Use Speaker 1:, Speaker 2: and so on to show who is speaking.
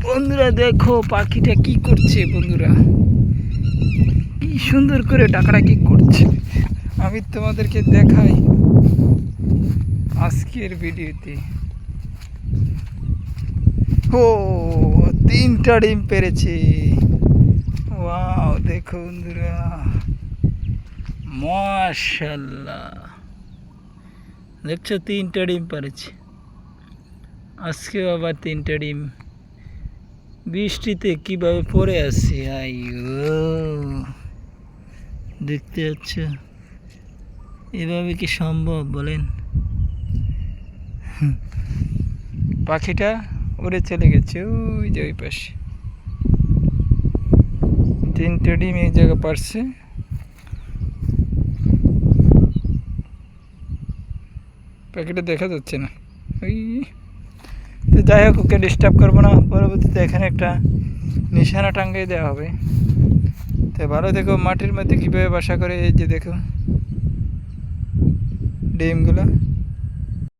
Speaker 1: বন্ধুরা দেখো পাখিটা কি করছে। বন্ধুরা কি সুন্দর করে ডাকাডাকি করছে। আমি তোমাদেরকে দেখাই আজকের ভিডিওতে। ও 3টা ডিম পেরেছে। ওয়াও দেখো বন্ধুরা, মাশাআল্লাহ। দেখছো 3টা ডিম পেরেছে। আজকেও আবার 3টা ডিম বৃষ্টিতে কিভাবে পড়ে আছে। আইয়ো দেখতে পাচ্ছ, এভাবে কি সম্ভব বলেন? পাখিটা উড়ে চলে গেছে ওই যে ওই পাশে। 3টে ডিম এক জায়গায় পারছে। পাখিটা দেখা যাচ্ছে না। ওই তো যাই হোক, ওকে ডিস্টার্ব করবো না। পরবর্তীতে এখানে একটা নিশানা টাঙ্গিয়ে দেওয়া হবে। তো ভালো দেখো মাটির মধ্যে কীভাবে বাসা করে। এই যে দেখো ডিমগুলো।